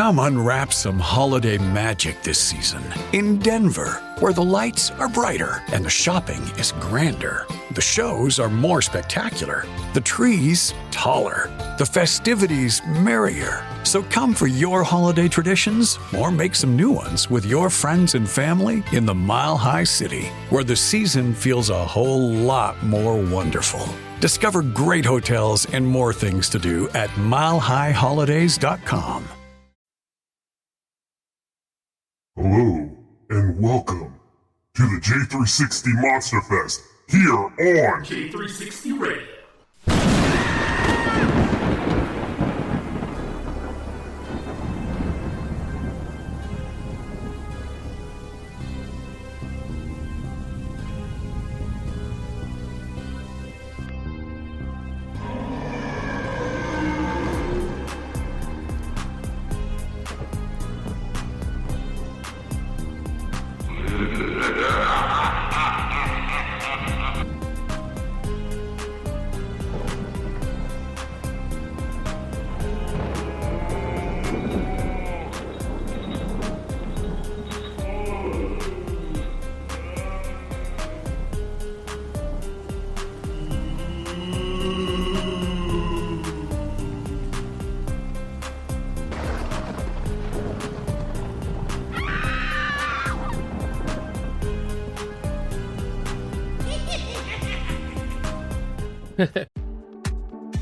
Come unwrap some holiday magic this season in Denver, where the lights are brighter and the shopping is grander. The shows are more spectacular, the trees taller, the festivities merrier. So come for your holiday traditions or make some new ones with your friends and family in the Mile High City, where the season feels a whole lot more wonderful. Discover great hotels and more things to do at milehighholidays.com. Hello, and welcome to the J360 Monster Fest here on J360 Radio.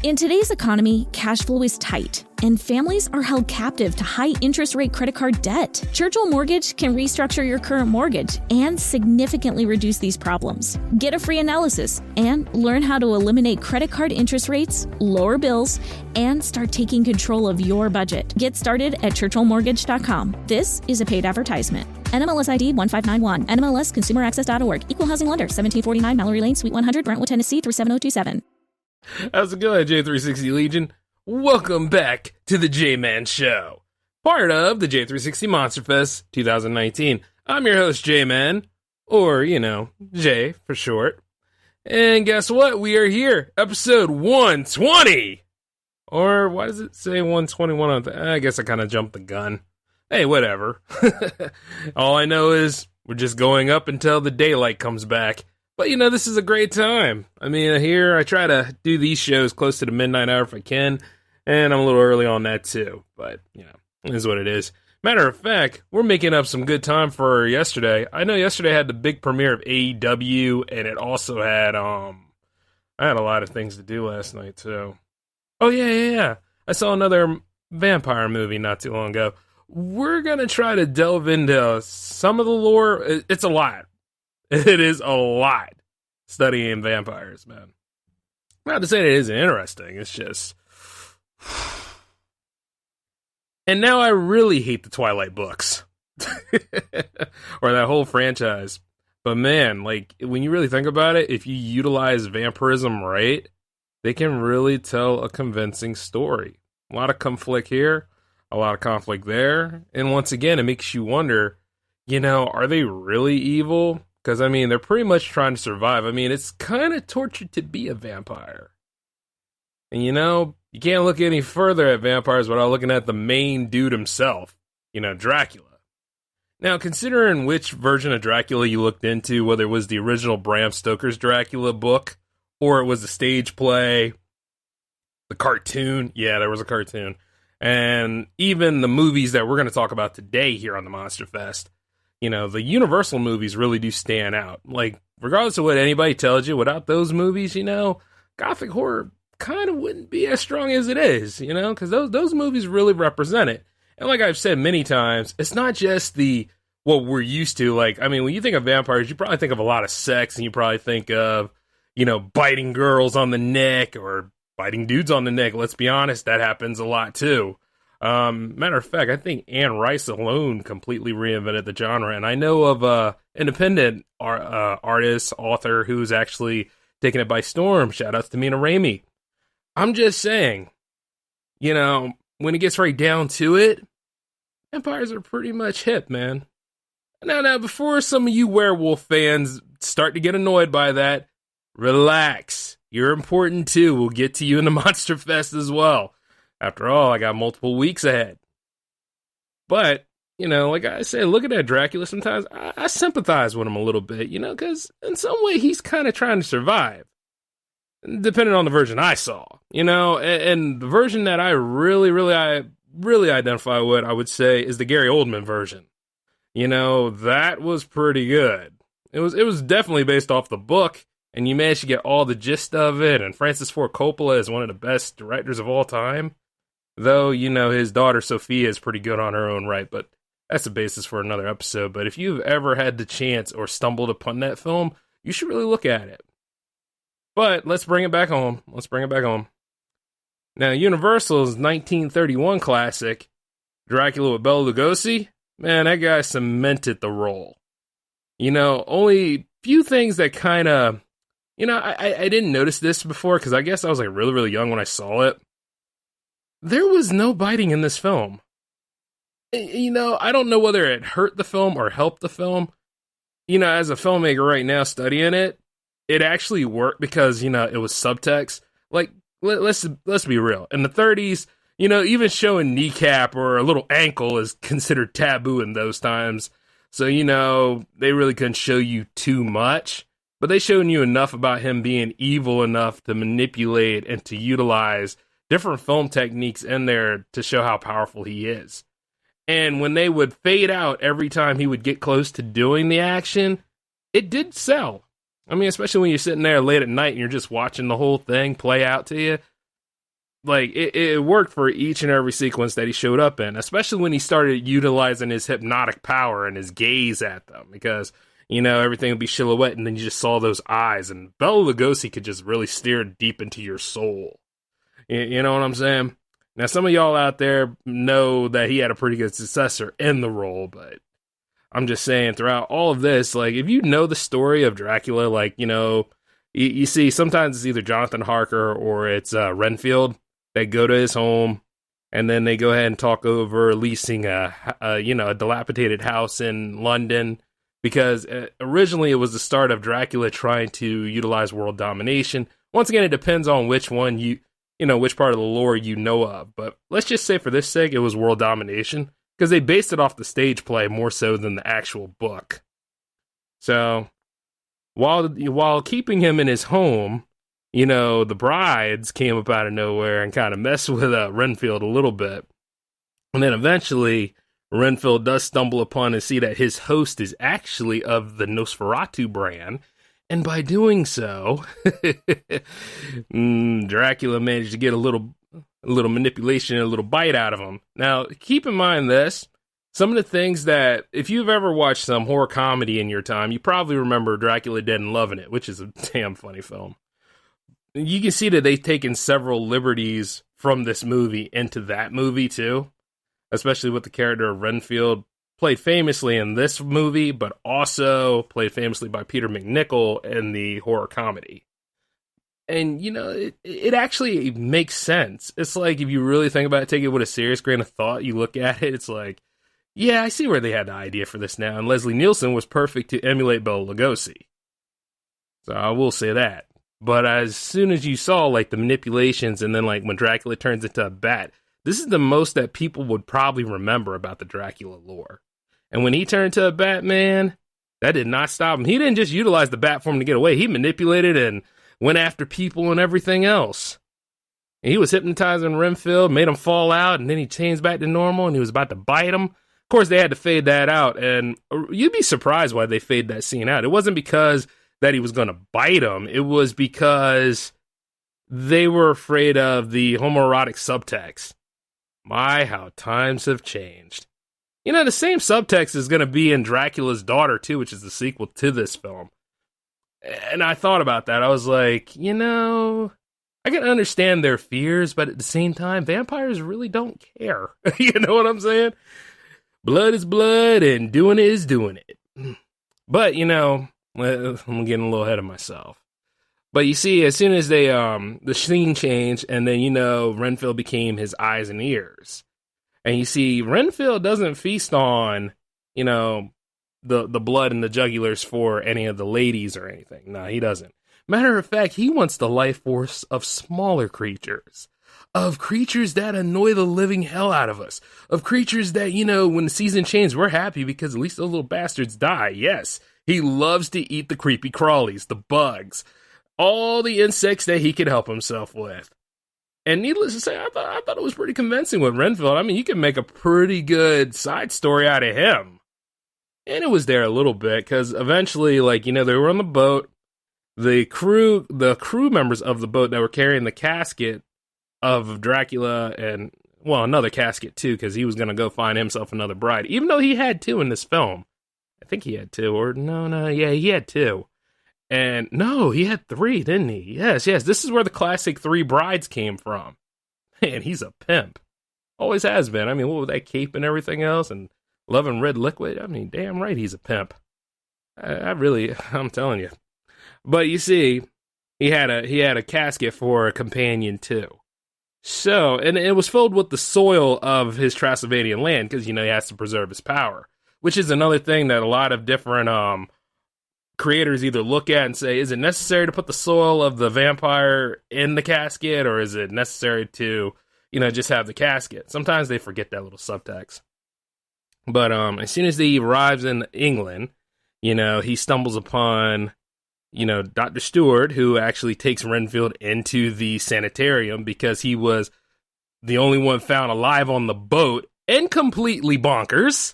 In today's economy, cash flow is tight, and families are held captive to high interest rate credit card debt. Churchill Mortgage can restructure your current mortgage and significantly reduce these problems. Get a free analysis and learn how to eliminate credit card interest rates, lower bills, and start taking control of your budget. Get started at churchillmortgage.com. This is a paid advertisement. NMLS ID 1591. NMLSconsumeraccess.org. Equal housing lender. 1749 Mallory Lane, Suite 100, Brentwood, Tennessee 37027. How's it going, J360 Legion? Welcome back to the J-Man Show, part of the J360 Monster Fest 2019. I'm your host, J-Man, or, J for short. And guess what? We are here, episode 120! Or, why does it say 121 on I guess I kind of jumped the gun. Hey, whatever. All I know is we're just going up until the daylight comes back. But, this is a great time. I mean, here I try to do these shows close to the midnight hour if I can, and I'm a little early on that too. But, it is what it is. Matter of fact, we're making up some good time for yesterday. I know yesterday had the big premiere of AEW, and it also had, I had a lot of things to do last night too. Oh, yeah. I saw another vampire movie not too long ago. We're going to try to delve into some of the lore. It's a lot. It is a lot studying vampires, man. Not to say that it isn't interesting, it's just... And now I really hate the Twilight books. Or that whole franchise. But man, when you really think about it, if you utilize vampirism right, they can really tell a convincing story. A lot of conflict here, a lot of conflict there. And once again, it makes you wonder, are they really evil? Because, they're pretty much trying to survive. It's kind of torture to be a vampire. And, you can't look any further at vampires without looking at the main dude himself, Dracula. Now, considering which version of Dracula you looked into, whether it was the original Bram Stoker's Dracula book, or it was the stage play, the cartoon, yeah, there was a cartoon, and even the movies that we're going to talk about today here on the Monster Fest, the Universal movies really do stand out. Regardless of what anybody tells you, without those movies, Gothic horror kind of wouldn't be as strong as it is, because those movies really represent it. And like I've said many times, it's not just what we're used to. When you think of vampires, you probably think of a lot of sex, and you probably think of, biting girls on the neck or biting dudes on the neck. Let's be honest, that happens a lot too. Matter of fact, I think Anne Rice alone completely reinvented the genre, and I know of a independent artist, author, who's actually taking it by storm. Shout outs to Mina Raimi. I'm just saying, when it gets right down to it, vampires are pretty much hip, man. Now, before some of you werewolf fans start to get annoyed by that, relax. You're important too. We'll get to you in the Monster Fest as well. After all, I got multiple weeks ahead. But, like I said, looking at Dracula sometimes, I sympathize with him a little bit, because in some way he's kind of trying to survive. Depending on the version I saw, and the version that I really identify with, I would say, is the Gary Oldman version. That was pretty good. It was definitely based off the book, and you managed to get all the gist of it, and Francis Ford Coppola is one of the best directors of all time. Though, his daughter Sophia is pretty good on her own right, but that's a basis for another episode. But if you've ever had the chance or stumbled upon that film, you should really look at it. But let's bring it back home. Now, Universal's 1931 classic, Dracula with Bela Lugosi, man, that guy cemented the role. Only few things that kind of, I didn't notice this before because I guess I was like really, really young when I saw it. There was no biting in this film. I don't know whether it hurt the film or helped the film. As a filmmaker right now studying it, it actually worked because, it was subtext. Like, let's be real. In the 30s, even showing kneecap or a little ankle is considered taboo in those times. So, they really couldn't show you too much. But they showed you enough about him being evil enough to manipulate and to utilize different film techniques in there to show how powerful he is. And when they would fade out every time he would get close to doing the action, it did sell. I mean, especially when you're sitting there late at night and you're just watching the whole thing play out to you. Like, it worked for each and every sequence that he showed up in, especially when he started utilizing his hypnotic power and his gaze at them, because, everything would be silhouette, and then you just saw those eyes, and Bela Lugosi could just really steer deep into your soul. You know what I'm saying? Now, some of y'all out there know that he had a pretty good successor in the role, but I'm just saying, throughout all of this, like, if you know the story of Dracula, like, you see sometimes it's either Jonathan Harker or it's Renfield that go to his home, and then they go ahead and talk over leasing a dilapidated house in London, because originally it was the start of Dracula trying to utilize world domination. Once again, it depends on which one which part of the lore you know of, but let's just say for this sake, it was world domination, because they based it off the stage play more so than the actual book. So, while keeping him in his home, the brides came up out of nowhere and kind of messed with Renfield a little bit. And then eventually, Renfield does stumble upon and see that his host is actually of the Nosferatu brand. And by doing so, Dracula managed to get a little manipulation and a little bite out of him. Now, keep in mind this. Some of the things that, if you've ever watched some horror comedy in your time, you probably remember Dracula Dead and Loving It, which is a damn funny film. You can see that they've taken several liberties from this movie into that movie, too. Especially with the character of Renfield, played famously in this movie, but also played famously by Peter MacNicol in the horror comedy. And, it actually makes sense. It's like, if you really think about it, take it with a serious grain of thought, you look at it, it's like, yeah, I see where they had the idea for this now. And Leslie Nielsen was perfect to emulate Bela Lugosi. So I will say that. But as soon as you saw, like, the manipulations, and then, like, when Dracula turns into a bat, this is the most that people would probably remember about the Dracula lore. And when he turned to a bat, man, that did not stop him. He didn't just utilize the bat form to get away. He manipulated and went after people and everything else. And he was hypnotizing Renfield, made him fall out, and then he changed back to normal, and he was about to bite him. Of course, they had to fade that out, and you'd be surprised why they fade that scene out. It wasn't because that he was going to bite him. It was because they were afraid of the homoerotic subtext. My, how times have changed. The same subtext is going to be in Dracula's Daughter, too, which is the sequel to this film. And I thought about that. I was like, I can understand their fears, but at the same time, vampires really don't care. You know what I'm saying? Blood is blood, and doing it is doing it. But, I'm getting a little ahead of myself. But you see, as soon as they, the scene changed, and then, Renfield became his eyes and ears. And you see, Renfield doesn't feast on, the blood and the jugulars for any of the ladies or anything. No, he doesn't. Matter of fact, he wants the life force of smaller creatures. of creatures that annoy the living hell out of us, of creatures that, when the season changes, we're happy because at least those little bastards die. Yes, he loves to eat the creepy crawlies, the bugs, all the insects that he can help himself with. And needless to say, I thought it was pretty convincing with Renfield. I mean, you can make a pretty good side story out of him. And it was there a little bit, because eventually, they were on the boat. The crew members of the boat that were carrying the casket of Dracula and, another casket too, because he was going to go find himself another bride, even though he had two in this film. I think he had two, he had two. And no, he had three, didn't he? Yes, this is where the classic three brides came from. Man, he's a pimp. Always has been. I mean, what with that cape and everything else, and loving red liquid, I mean, damn right he's a pimp. I'm telling you. But you see, he had a casket for a companion too. So, and it was filled with the soil of his Transylvanian land, because, he has to preserve his power, which is another thing that a lot of different creators either look at and say, is it necessary to put the soil of the vampire in the casket, or is it necessary to, just have the casket? Sometimes they forget that little subtext. But as soon as he arrives in England, he stumbles upon, Dr. Stewart, who actually takes Renfield into the sanitarium because he was the only one found alive on the boat and completely bonkers.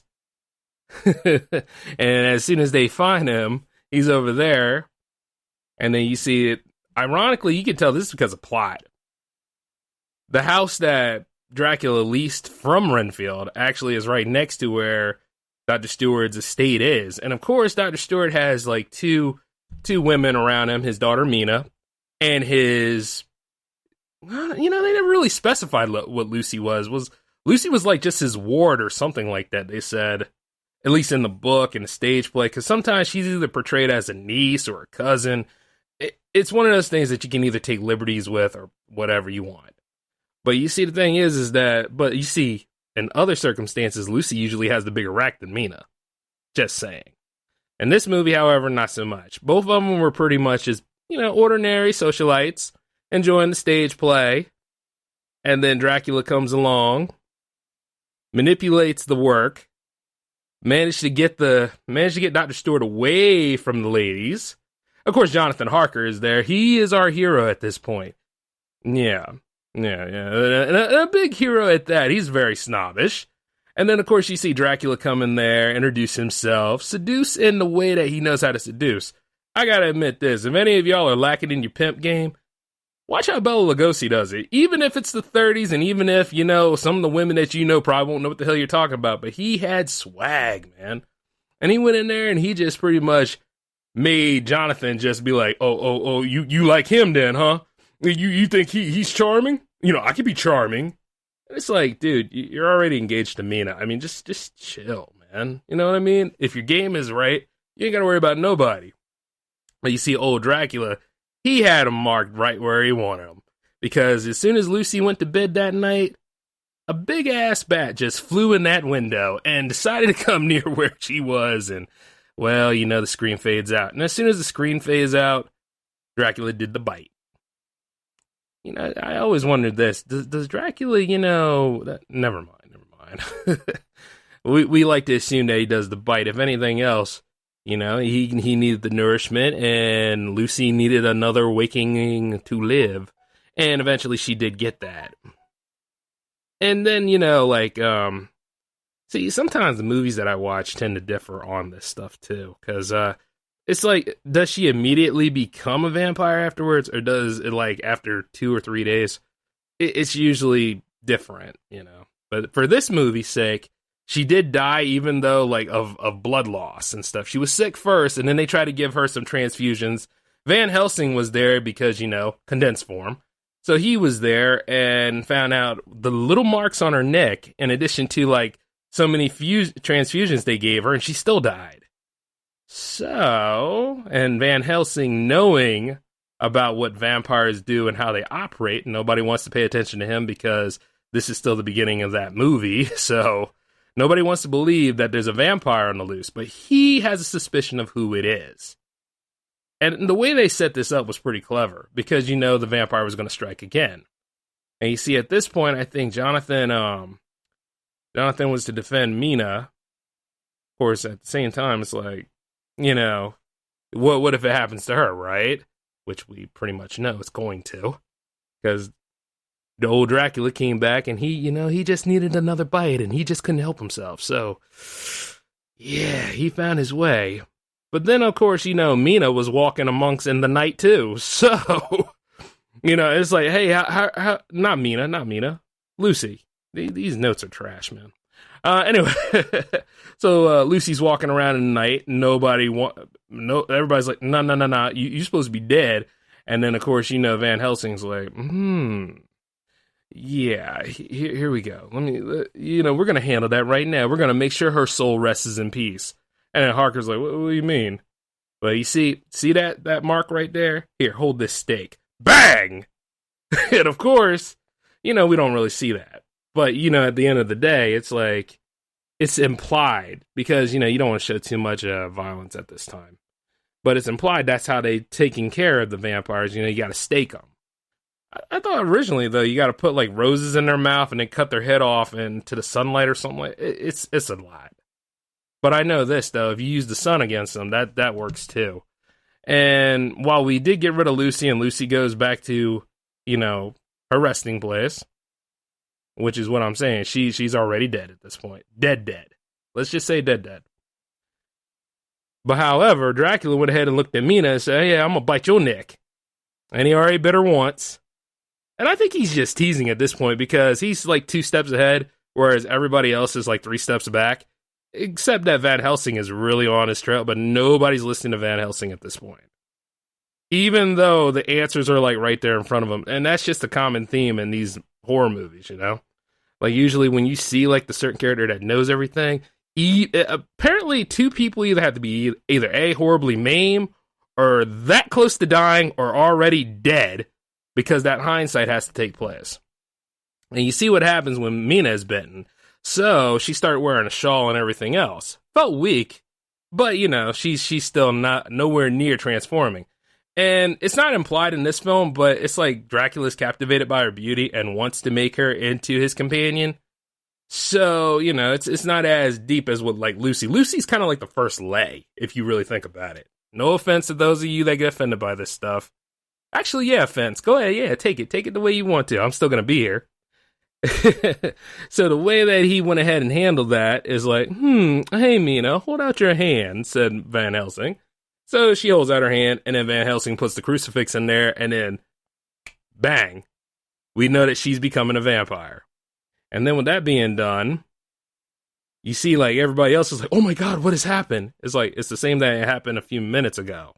And as soon as they find him, he's over there. And then you see it. Ironically, you can tell this is because of plot. The house that Dracula leased from Renfield actually is right next to where Dr. Stewart's estate is. And of course, Dr. Stewart has two women around him, his daughter Mina, and his, they never really specified what Lucy was. Lucy was just his ward or something like that, they said, at least in the book and the stage play, because sometimes she's either portrayed as a niece or a cousin. It's one of those things that you can either take liberties with or whatever you want. But you see, the thing is but you see, in other circumstances, Lucy usually has the bigger rack than Mina. Just saying. In this movie, however, not so much. Both of them were pretty much just, ordinary socialites enjoying the stage play. And then Dracula comes along, manipulates the work, managed to get Dr. Stewart away from the ladies. Of course, Jonathan Harker is there. He is our hero at this point. Yeah. And a big hero at that. He's very snobbish. And then, of course, you see Dracula come in there, introduce himself, seduce in the way that he knows how to seduce. I gotta admit this, if any of y'all are lacking in your pimp game, watch how Bela Lugosi does it. Even if it's the 30s, and even if, some of the women that probably won't know what the hell you're talking about, but he had swag, man. And he went in there and he just pretty much made Jonathan just be like, oh, you like him then, huh? You think he's charming? I could be charming. It's like, dude, you're already engaged to Mina. I mean, just chill, man. You know what I mean? If your game is right, you ain't got to worry about nobody. But you see old Dracula, he had him marked right where he wanted him. Because as soon as Lucy went to bed that night, a big-ass bat just flew in that window and decided to come near where she was. And, the screen fades out. And as soon as the screen fades out, Dracula did the bite. I always wondered this. Does Dracula, never mind. we like to assume that he does the bite. If anything else, he needed the nourishment, and Lucy needed another awakening to live. And eventually she did get that. And then, see, sometimes the movies that I watch tend to differ on this stuff, too. Because, it's like, does she immediately become a vampire afterwards, or does it, after 2 or 3 days? It's usually different, But for this movie's sake, she did die, even though, of blood loss and stuff. She was sick first, and then they tried to give her some transfusions. Van Helsing was there because, condensed form. So he was there and found out the little marks on her neck, in addition to, so many transfusions they gave her, and she still died. So, and Van Helsing, knowing about what vampires do and how they operate, nobody wants to pay attention to him because this is still the beginning of that movie, so nobody wants to believe that there's a vampire on the loose, but he has a suspicion of who it is. And the way they set this up was pretty clever, because the vampire was going to strike again. And you see, at this point, I think Jonathan was to defend Mina. Of course, at the same time, it's like, what if it happens to her, right? Which we pretty much know it's going to, because the old Dracula came back and he just needed another bite and he just couldn't help himself. So, yeah, he found his way. But then, of course, Mina was walking amongst in the night too. So, it's like, hey, how not Mina, Lucy. These notes are trash, man. Anyway, so Lucy's walking around in the night. Everybody's like, no, you're supposed to be dead. And then, of course, Van Helsing's like, yeah, here we go. We're gonna handle that right now. We're gonna make sure her soul rests in peace. And then Harker's like, what do you mean? But you see that mark right there? Here, hold this stake. Bang! And of course, we don't really see that. But, at the end of the day, it's like, it's implied because, you don't want to show too much violence at this time. But it's implied that's how they taking care of the vampires. You got to stake them. I thought originally, though, you got to put, like, roses in their mouth and then cut their head off into the sunlight or something like it's a lot. But I know this, though, if you use the sun against them, that works, too. And while we did get rid of Lucy and Lucy goes back to, her resting place, which is what I'm saying. She's already dead at this point. Dead. Let's just say dead. But however, Dracula went ahead and looked at Mina and said, yeah, I'm going to bite your neck. And he already bit her once. And I think he's just teasing at this point because he's like 2 steps ahead, whereas everybody else is like 3 steps back. Except that Van Helsing is really on his trail, but nobody's listening to Van Helsing at this point. Even though the answers are like right there in front of them. And that's just a common theme in these horror movies, Like usually when you see like the certain character that knows everything, apparently 2 people either have to be either A, horribly maimed, or that close to dying, or already dead, because that hindsight has to take place. And you see what happens when Mina is bitten. So she started wearing a shawl and everything else. Felt weak, but she's still nowhere near transforming. And it's not implied in this film, but it's like Dracula's captivated by her beauty and wants to make her into his companion. So, it's not as deep as what like Lucy. Lucy's kind of like the first lay, if you really think about it. No offense to those of you that get offended by this stuff. Actually, yeah, offense. Go ahead, yeah, take it. Take it the way you want to. I'm still going to be here. So the way that he went ahead and handled that is like, hey, Mina, hold out your hand, said Van Helsing. So she holds out her hand, and then Van Helsing puts the crucifix in there, and then, bang, we know that she's becoming a vampire. And then with that being done, you see, like, everybody else is like, oh my God, what has happened? It's like, it's the same thing that happened a few minutes ago.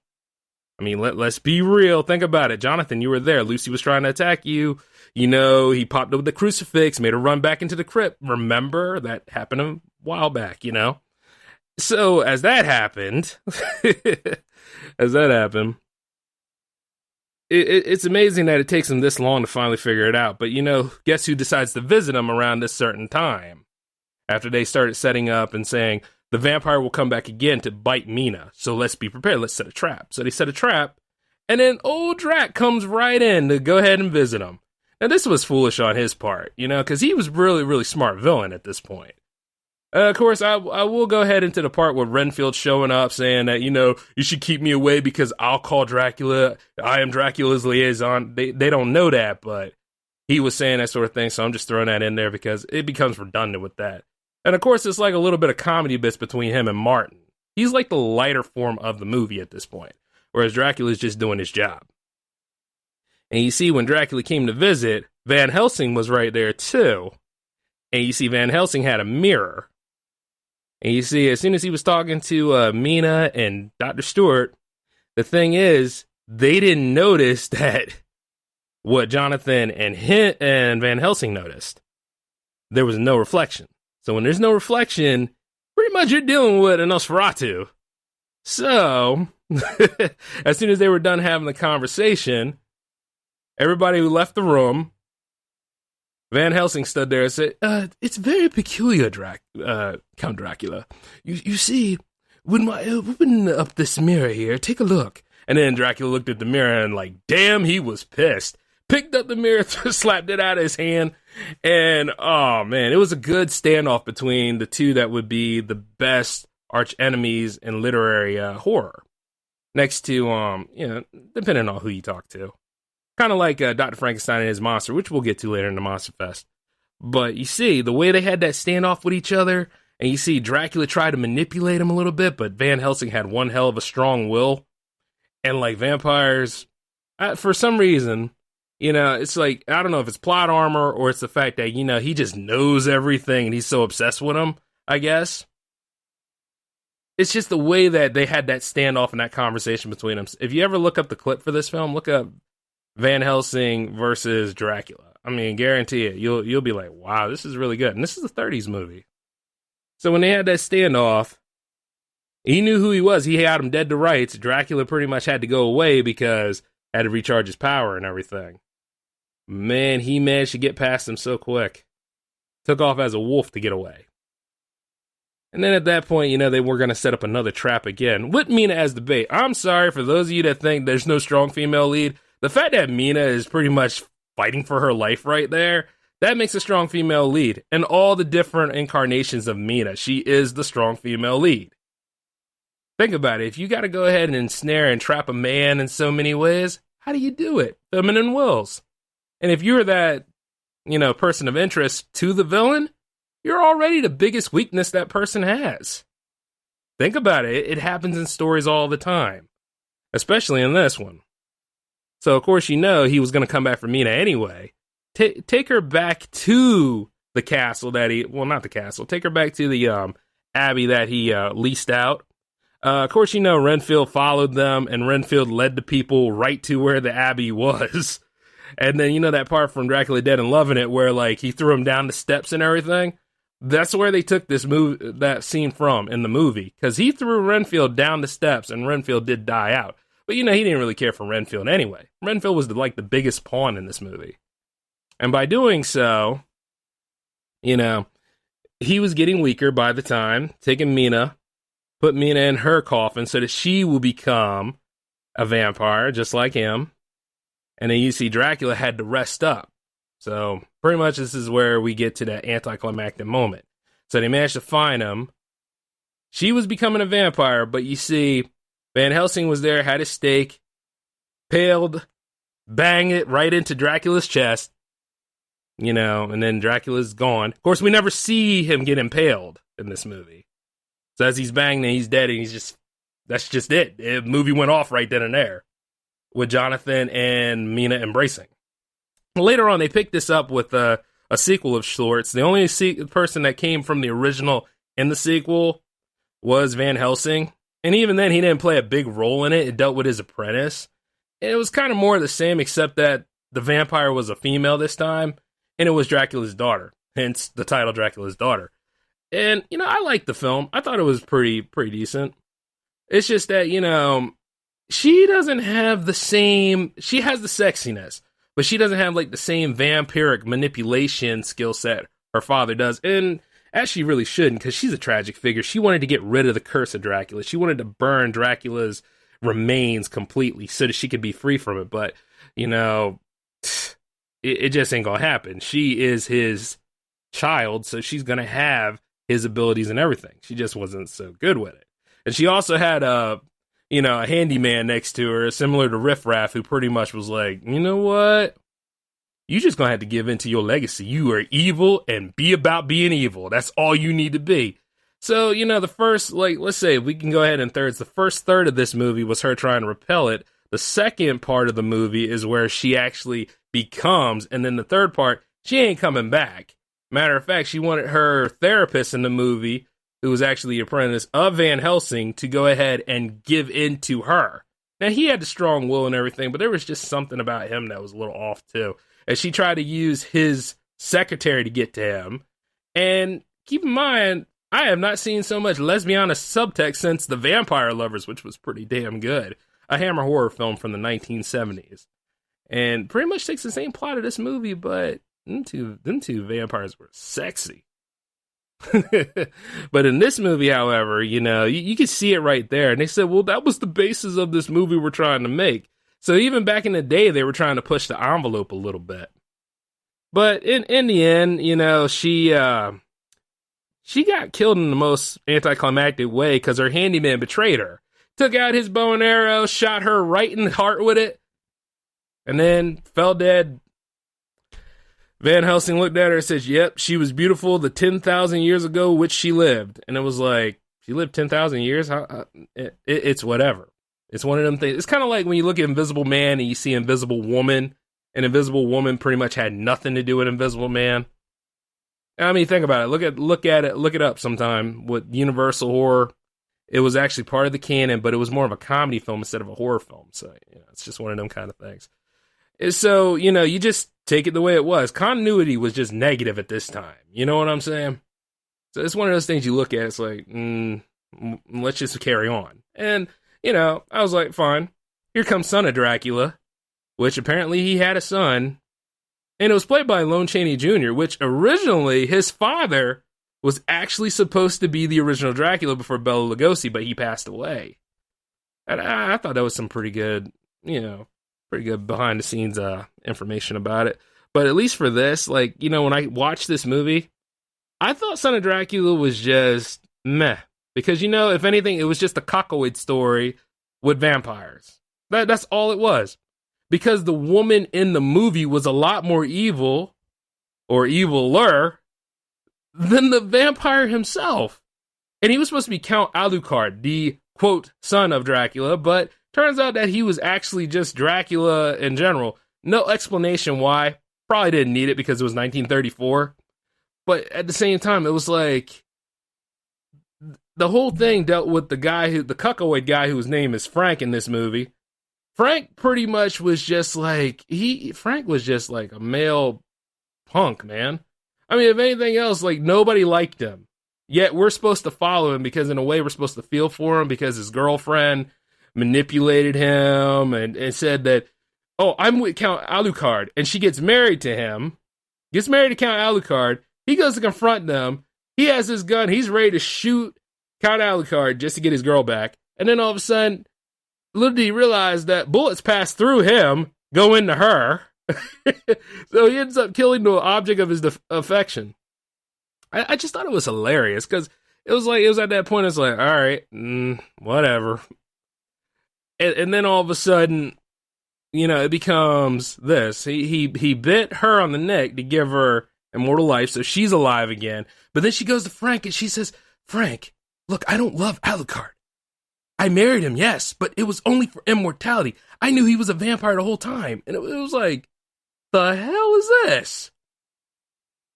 I mean, let's be real. Think about it. Jonathan, you were there. Lucy was trying to attack you. He popped up with the crucifix, made her run back into the crypt. Remember? That happened a while back, So, as that happened, it's amazing that it takes them this long to finally figure it out. But, guess who decides to visit them around this certain time? After they started setting up and saying, the vampire will come back again to bite Mina. So let's be prepared. Let's set a trap. So they set a trap. And then old Drac comes right in to go ahead and visit him. Now, this was foolish on his part, because he was really, really smart villain at this point. Of course, I will go ahead into the part where Renfield's showing up saying that, you should keep me away because I'll call Dracula. I am Dracula's liaison. They don't know that, but he was saying that sort of thing. So I'm just throwing that in there because it becomes redundant with that. And of course, it's like a little bit of comedy bits between him and Martin. He's like the lighter form of the movie at this point, whereas Dracula's just doing his job. And you see when Dracula came to visit, Van Helsing was right there too. And you see Van Helsing had a mirror. And you see, as soon as he was talking to Mina and Dr. Stewart, the thing is, they didn't notice that what Jonathan and Van Helsing noticed. There was no reflection. So when there's no reflection, pretty much you're dealing with an Nosferatu. So, as soon as they were done having the conversation, everybody who left the room, Van Helsing stood there and said, it's very peculiar, Count Dracula. You see, when I open up this mirror here, take a look. And then Dracula looked at the mirror and like, damn, he was pissed. picked up the mirror, slapped it out of his hand, and oh man, it was a good standoff between the two that would be the best arch enemies in literary horror. Next to, depending on who you talk to. Kind of like Dr. Frankenstein and his monster, which we'll get to later in the Monster Fest. But you see, the way they had that standoff with each other, and you see Dracula try to manipulate him a little bit, but Van Helsing had one hell of a strong will. And like vampires, for some reason, it's like, I don't know if it's plot armor or it's the fact that, he just knows everything and he's so obsessed with him, I guess. It's just the way that they had that standoff and that conversation between them. If you ever look up the clip for this film, look up Van Helsing versus Dracula. I mean, guarantee it. You'll be like, wow, this is really good. And this is a 30s movie. So when they had that standoff, he knew who he was. He had him dead to rights. Dracula pretty much had to go away because had to recharge his power and everything. Man, he managed to get past him so quick. Took off as a wolf to get away. And then at that point, they were going to set up another trap again with Mina as the bait. I'm sorry for those of you that think there's no strong female lead. The fact that Mina is pretty much fighting for her life right there, that makes a strong female lead. And all the different incarnations of Mina, she is the strong female lead. Think about it. If you got to go ahead and ensnare and trap a man in so many ways, how do you do it? Feminine wills. And if you're that, person of interest to the villain, you're already the biggest weakness that person has. Think about it. It happens in stories all the time, especially in this one. So, of course, he was going to come back for Mina anyway. Take her back to the castle not the castle. Take her back to the abbey that he leased out. Of course, Renfield followed them, and Renfield led the people right to where the abbey was. And then, that part from Dracula Dead and Loving It where, like, he threw him down the steps and everything. That's where they took that scene from in the movie. Because he threw Renfield down the steps, and Renfield did die out. But, he didn't really care for Renfield anyway. Renfield was, the biggest pawn in this movie. And by doing so, he was getting weaker by the time, taking Mina, put Mina in her coffin so that she will become a vampire, just like him. And then you see Dracula had to rest up. So pretty much this is where we get to that anticlimactic moment. So they managed to find him. She was becoming a vampire, but you see Van Helsing was there, had his stake, paled, bang it right into Dracula's chest, and then Dracula's gone. Of course, we never see him get impaled in this movie. So as he's banged and he's dead, and that's just it. The movie went off right then and there with Jonathan and Mina embracing. Later on, they picked this up with a sequel of sorts. The only person that came from the original in the sequel was Van Helsing. And even then, he didn't play a big role in it. It dealt with his apprentice. And it was kind of more of the same, except that the vampire was a female this time, and it was Dracula's daughter. Hence, the title Dracula's Daughter. And, I liked the film. I thought it was pretty decent. It's just that, she doesn't have the same... She has the sexiness, but she doesn't have, the same vampiric manipulation skill set her father does. And as she really shouldn't, because she's a tragic figure. She wanted to get rid of the curse of Dracula. She wanted to burn Dracula's remains completely so that she could be free from it. But, it just ain't gonna happen. She is his child, so she's gonna have his abilities and everything. She just wasn't so good with it. And she also had a handyman next to her, similar to Riff Raff, who pretty much was like, you know what? You just gonna have to give in to your legacy. You are evil and be about being evil. That's all you need to be. So, the first, let's say, we can go ahead in thirds. The first third of this movie was her trying to repel it. The second part of the movie is where she actually becomes, and then the third part, she ain't coming back. Matter of fact, she wanted her therapist in the movie, who was actually the apprentice of Van Helsing, to go ahead and give in to her. Now, he had the strong will and everything, but there was just something about him that was a little off, too. And she tried to use his secretary to get to him. And keep in mind, I have not seen so much lesbiana subtext since The Vampire Lovers, which was pretty damn good. A Hammer horror film from the 1970s. And pretty much takes the same plot of this movie, but them two vampires were sexy. But in this movie, however, you can see it right there. And they said, well, that was the basis of this movie we're trying to make. So even back in the day, they were trying to push the envelope a little bit. But in the end, you know, she got killed in the most anticlimactic way because her handyman betrayed her. Took out his bow and arrow, shot her right in the heart with it, and then fell dead. Van Helsing looked at her and said, yep, she was beautiful the 10,000 years ago which she lived. And it was like, she lived 10,000 years? It's whatever. It's one of them things. It's kind of like when you look at Invisible Man and you see Invisible Woman, and Invisible Woman pretty much had nothing to do with Invisible Man. I mean, think about it. Look it up sometime with Universal Horror. It was actually part of the canon, but it was more of a comedy film instead of a horror film. So, you know, it's just one of them kind of things. So, you know, you just take it the way it was. Continuity was just negative at this time. You know what I'm saying? So it's one of those things you look at. It's like, let's just carry on. And, you know, I was like, fine. Here comes Son of Dracula, which apparently he had a son. And it was played by Lon Chaney Jr., which originally his father was actually supposed to be the original Dracula before Bela Lugosi, but he passed away. And I thought that was some pretty good, you know, pretty good behind the scenes information about it. But at least for this, like, you know, when I watched this movie, I thought Son of Dracula was just meh. Because, you know, if anything, it was just a cockoid story with vampires. That's all it was. Because the woman in the movie was a lot more evil, or eviler, than the vampire himself. And he was supposed to be Count Alucard, the, quote, son of Dracula, but turns out that he was actually just Dracula in general. No explanation why. Probably didn't need it because it was 1934. But at the same time, it was like, the whole thing dealt with the cuckoid guy whose name is Frank in this movie. Frank pretty much was just like, Frank was just like a male punk, man. I mean, if anything else, like, nobody liked him. Yet we're supposed to follow him because in a way we're supposed to feel for him because his girlfriend manipulated him and said that, oh, I'm with Count Alucard. And she gets married to him, gets married to Count Alucard. He goes to confront them. He has his gun. He's ready to shoot Count Alucard just to get his girl back. And then all of a sudden, little did he realize that bullets pass through him, go into her. So he ends up killing the object of his affection. I just thought it was hilarious because it was at that point, it's like, all right, whatever. And then all of a sudden, you know, it becomes this. He bit her on the neck to give her immortal life, so she's alive again. But then she goes to Frank and she says, Frank, look, I don't love Alucard. I married him, yes, but it was only for immortality. I knew he was a vampire the whole time. And it was like, the hell is this?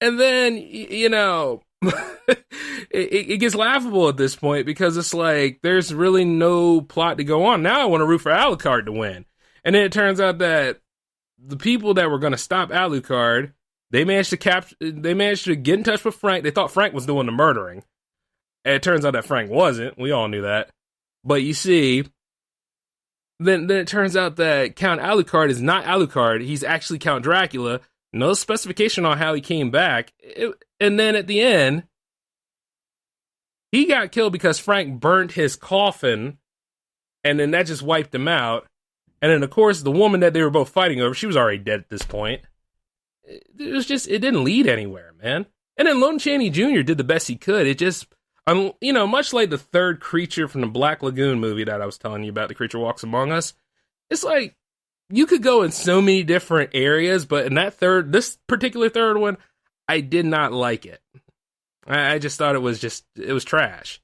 And then, you know, it gets laughable at this point because it's like, there's really no plot to go on. Now I want to root for Alucard to win. And then it turns out that the people that were going to stop Alucard, they managed to get in touch with Frank. They thought Frank was doing the murdering. And it turns out that Frank wasn't. We all knew that. But you see, then it turns out that Count Alucard is not Alucard. He's actually Count Dracula. No specification on how he came back. And then at the end, he got killed because Frank burnt his coffin. And then that just wiped him out. And then, of course, the woman that they were both fighting over, she was already dead at this point. It didn't lead anywhere, man. And then Lon Chaney Jr. did the best he could. It just, you know, much like the third creature from the Black Lagoon movie that I was telling you about, The Creature Walks Among Us, it's like, you could go in so many different areas, but in this particular third one, I did not like it. I just thought it was trash.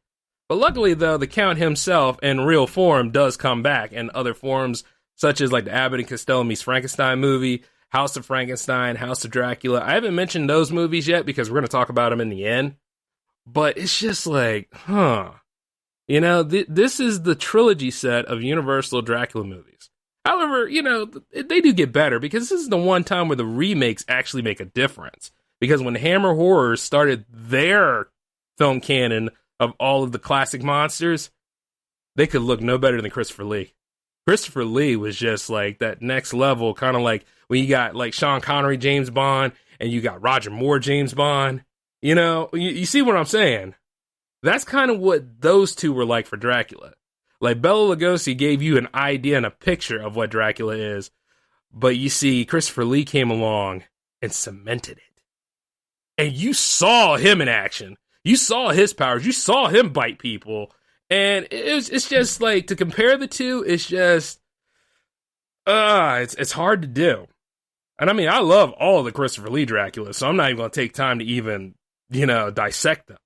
But luckily, though, the Count himself in real form does come back in other forms, such as like the Abbott and Costello meets Frankenstein movie, House of Frankenstein, House of Dracula. I haven't mentioned those movies yet because we're going to talk about them in the end. But it's just like, you know, this is the trilogy set of Universal Dracula movies. However, you know, they do get better because this is the one time where the remakes actually make a difference. Because when Hammer Horror started their film canon of all of the classic monsters, they could look no better than Christopher Lee. Christopher Lee was just like that next level, kind of like when you got like Sean Connery James Bond and you got Roger Moore James Bond. You know, you see what I'm saying? That's kind of what those two were like for Dracula. Like, Bela Lugosi gave you an idea and a picture of what Dracula is, but you see, Christopher Lee came along and cemented it. And you saw him in action. You saw his powers. You saw him bite people. And it's just like, to compare the two, it's just, it's hard to do. And I mean, I love all the Christopher Lee Dracula, so I'm not even going to take time to even, dissect them.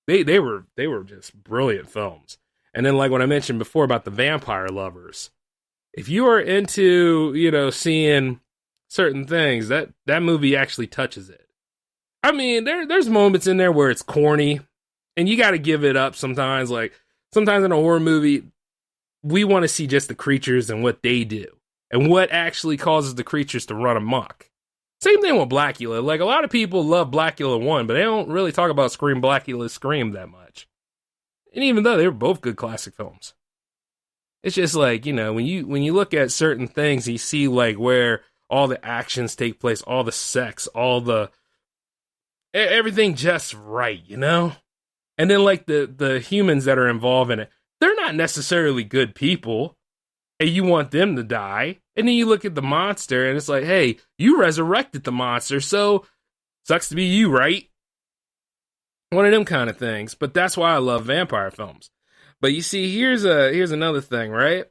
They were just brilliant films. And then, like what I mentioned before about the vampire lovers, if you are into, seeing certain things, that movie actually touches it. I mean, there's moments in there where it's corny, and you got to give it up sometimes. Like, sometimes in a horror movie, we want to see just the creatures and what they do, and what actually causes the creatures to run amok. Same thing with Blackula. Like, a lot of people love Blackula 1, but they don't really talk about Blackula Scream that much. And even though they were both good classic films. It's just like, when you look at certain things, you see like where all the actions take place, all the sex, all the everything just right, And then like the humans that are involved in it, they're not necessarily good people, and you want them to die. And then you look at the monster, and it's like, hey, you resurrected the monster, so sucks to be you, right? One of them kind of things. But that's why I love vampire films. But you see, here's another thing, right?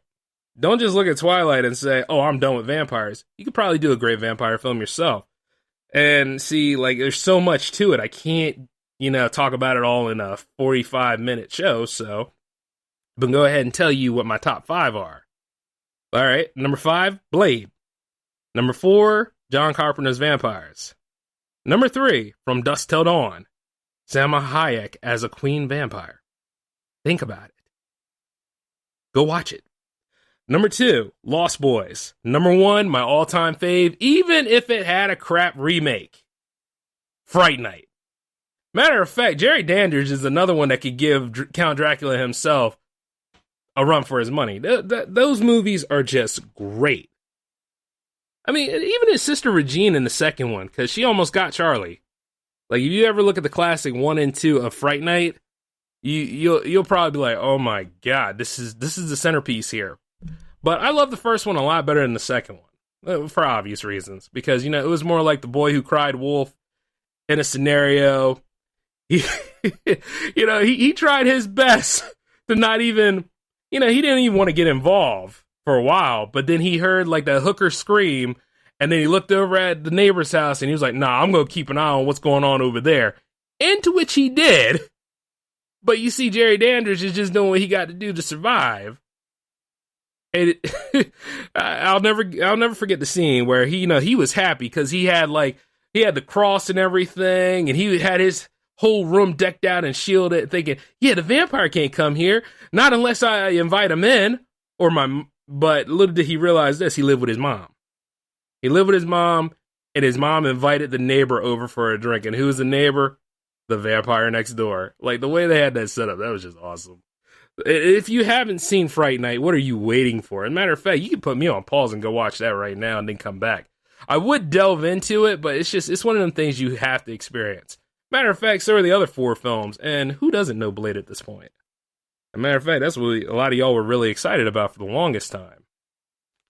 Don't just look at Twilight and say, oh, I'm done with vampires. You could probably do a great vampire film yourself. And see, like, there's so much to it. I can't, talk about it all in a 45-minute show, so I'm going to go ahead and tell you what my top 5 are. All right, number 5, Blade. Number 4, John Carpenter's Vampires. Number 3, From Dusk Till Dawn, Salma Hayek as a queen vampire. Think about it. Go watch it. Number 2, Lost Boys. Number 1, my all-time fave, even if it had a crap remake, Fright Night. Matter of fact, Jerry Dandridge is another one that could give Count Dracula himself a run for his money. Those movies are just great. I mean, even his sister Regine in the second one, because she almost got Charlie. Like, if you ever look at the classic 1 and 2 of Fright Night, you'll probably be like, oh my god, this is the centerpiece here. But I love the first one a lot better than the second one, for obvious reasons. Because, it was more like the boy who cried wolf in a scenario. He tried his best to not even, he didn't even want to get involved for a while. But then he heard like the hooker scream, and then he looked over at the neighbor's house, and he was like, nah, I'm going to keep an eye on what's going on over there. Into which he did. But you see, Jerry Dandridge is just doing what he got to do to survive. And I'll never forget the scene where he was happy because he had the cross and everything, and he had his whole room decked out and shielded, thinking, yeah, the vampire can't come here, not unless I invite him in, but little did he realize this, he lived with his mom. He lived with his mom, and his mom invited the neighbor over for a drink, and who was the neighbor? The vampire next door. Like, the way they had that set up, that was just awesome. If you haven't seen Fright Night, what are you waiting for? As a matter of fact, you can put me on pause and go watch that right now and then come back. I would delve into it, but it's one of them things you have to experience. Matter of fact, so are the other 4 films, and who doesn't know Blade at this point? As a matter of fact, that's what a lot of y'all were really excited about for the longest time.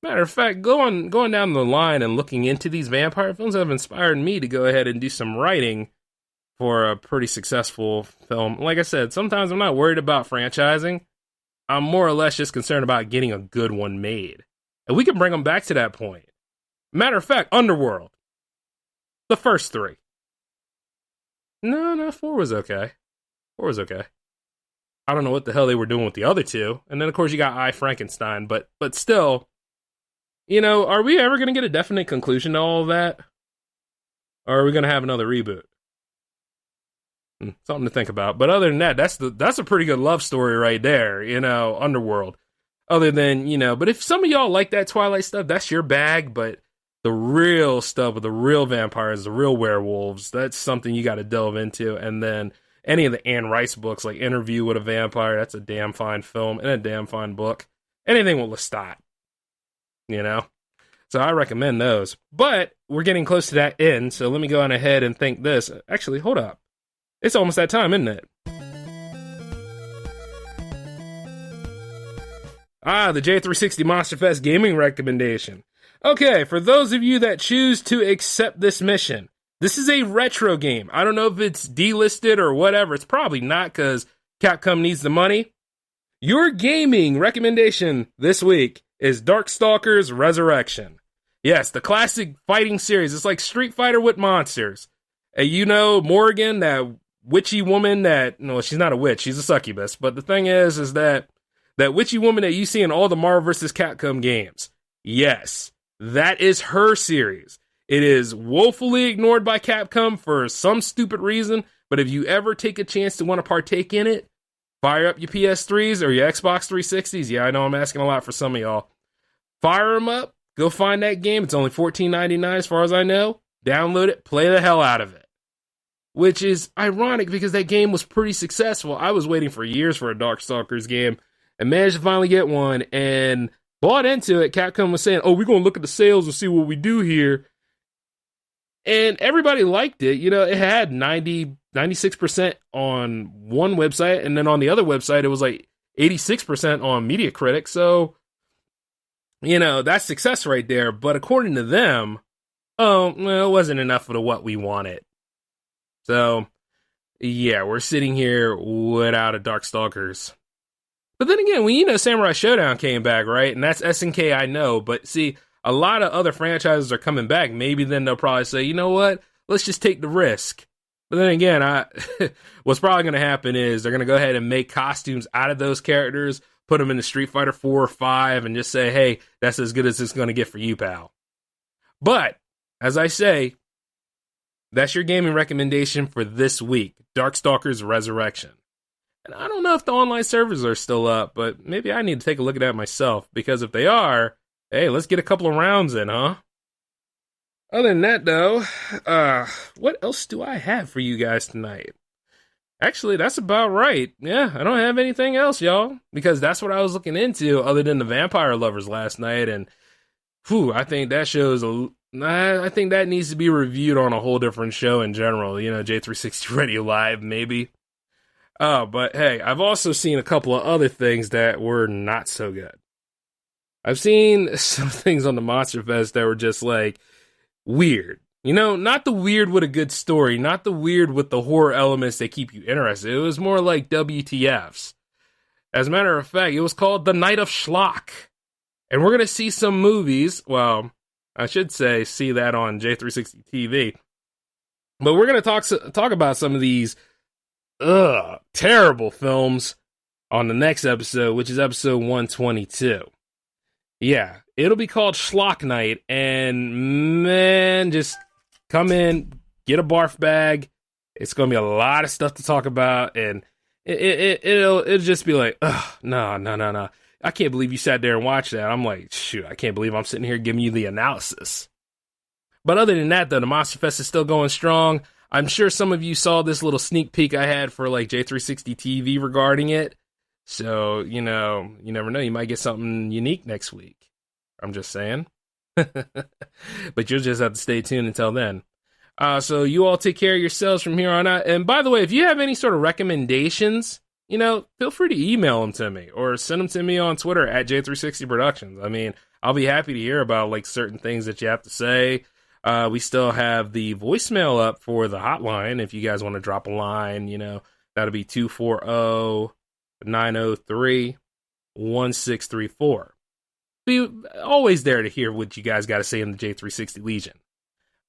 Matter of fact, going down the line and looking into these vampire films have inspired me to go ahead and do some writing for a pretty successful film. Like I said, sometimes I'm not worried about franchising. I'm more or less just concerned about getting a good one made. And we can bring them back to that point. Matter of fact, Underworld. The first 3. No, 4 was okay. 4 was okay. I don't know what the hell they were doing with the other 2. And then, of course, you got I, Frankenstein. But still, are we ever going to get a definite conclusion to all of that? Or are we going to have another reboot? Something to think about. But other than that, that's a pretty good love story right there, Underworld. Other than, but if some of y'all like that Twilight stuff, that's your bag. But the real stuff with the real vampires, the real werewolves, that's something you got to delve into. And then any of the Anne Rice books, like Interview with a Vampire, that's a damn fine film and a damn fine book. Anything with Lestat, So I recommend those. But we're getting close to that end, so let me go on ahead and think this. Actually, hold up. It's almost that time, isn't it? The J360 Monster Fest gaming recommendation. Okay, for those of you that choose to accept this mission, this is a retro game. I don't know if it's delisted or whatever. It's probably not because Capcom needs the money. Your gaming recommendation this week is Darkstalkers Resurrection. Yes, the classic fighting series. It's like Street Fighter with monsters. And you know Morrigan, that witchy woman that... No, she's not a witch. She's a succubus. But the thing is that witchy woman that you see in all the Marvel vs. Capcom games. Yes, that is her series. It is woefully ignored by Capcom for some stupid reason. But if you ever take a chance to want to partake in it, fire up your PS3s or your Xbox 360s. Yeah, I know I'm asking a lot for some of y'all. Fire them up. Go find that game. It's only $14.99 as far as I know. Download it. Play the hell out of it. Which is ironic because that game was pretty successful. I was waiting for years for a Darkstalkers game and managed to finally get one and bought into it. Capcom was saying, oh, we're going to look at the sales and see what we do here. And everybody liked it. You know, it had 96% on one website, and then on the other website, it was like 86% on Metacritic. So, you know, that's success right there. But according to them, it wasn't enough of what we wanted. So, yeah, we're sitting here without a Darkstalkers. But then again, Samurai Showdown came back, right? And that's SNK, I know. But see, a lot of other franchises are coming back. Maybe then they'll probably say, you know what? Let's just take the risk. But then again, what's probably going to happen is they're going to go ahead and make costumes out of those characters, put them into Street Fighter 4 or 5, and just say, hey, that's as good as it's going to get for you, pal. But, as I say, that's your gaming recommendation for this week, Darkstalkers Resurrection. And I don't know if the online servers are still up, but maybe I need to take a look at that myself, because if they are, hey, let's get a couple of rounds in, huh? Other than that, though, what else do I have for you guys tonight? Actually, that's about right. Yeah, I don't have anything else, y'all, because that's what I was looking into other than the Vampire Lovers last night, and I think that shows I think that needs to be reviewed on a whole different show in general, J360 Radio Live, maybe. But hey, I've also seen a couple of other things that were not so good. I've seen some things on the Monster Fest that were just like weird. Not the weird with a good story, not the weird with the horror elements that keep you interested. It was more like WTFs. As a matter of fact, it was called The Night of Schlock. And we're going to see some movies. Well, I should say see that on J360 TV. But we're going to talk about some of these terrible films on the next episode, which is episode 122. Yeah, it'll be called Schlock Night, and man, just come in, get a barf bag. It's gonna be a lot of stuff to talk about, and it'll just be like, no. I can't believe you sat there and watched that. I'm like, shoot, I can't believe I'm sitting here giving you the analysis. But other than that, though, the Monster Fest is still going strong. I'm sure some of you saw this little sneak peek I had for like J360 TV regarding it. So, you never know. You might get something unique next week. I'm just saying. But you'll just have to stay tuned until then. So you all take care of yourselves from here on out. And by the way, if you have any sort of recommendations, feel free to email them to me or send them to me on Twitter at J360 Productions. I mean, I'll be happy to hear about like certain things that you have to say. We still have the voicemail up for the hotline. If you guys want to drop a line, that'll be 240-903-1634. Be always there to hear what you guys got to say in the J360 Legion.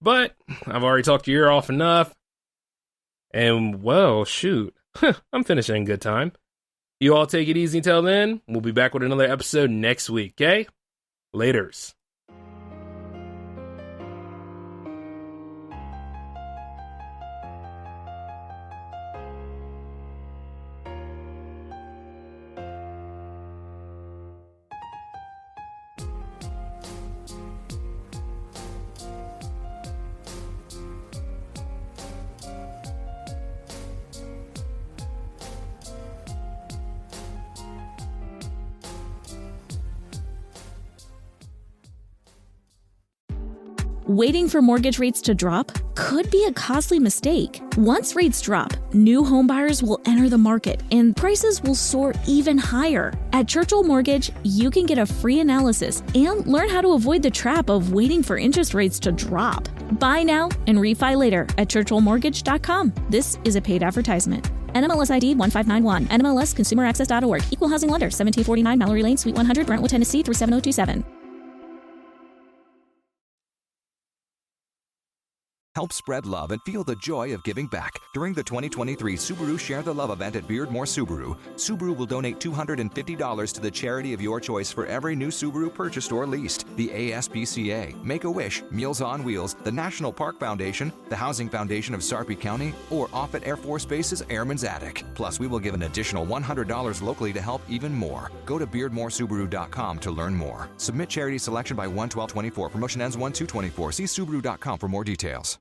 But I've already talked your ear off enough. And, well, shoot. I'm finishing in good time. You all take it easy until then. We'll be back with another episode next week, okay? Laters. Waiting for mortgage rates to drop could be a costly mistake. Once rates drop, new home buyers will enter the market and prices will soar even higher. At Churchill Mortgage, you can get a free analysis and learn how to avoid the trap of waiting for interest rates to drop. Buy now and refi later at churchillmortgage.com. This is a paid advertisement. NMLS ID 1591. NMLSconsumeraccess.org. Equal housing lender. 1749 Mallory Lane, Suite 100, Brentwood, Tennessee 37027. Help spread love and feel the joy of giving back. During the 2023 Subaru Share the Love event at Beardmore Subaru, Subaru will donate $250 to the charity of your choice for every new Subaru purchased or leased. The ASPCA, Make-A-Wish, Meals on Wheels, the National Park Foundation, the Housing Foundation of Sarpy County, or Offutt Air Force Base's Airman's Attic. Plus, we will give an additional $100 locally to help even more. Go to BeardmoreSubaru.com to learn more. Submit charity selection by 1/12/24. Promotion ends 1/2/24. See Subaru.com for more details.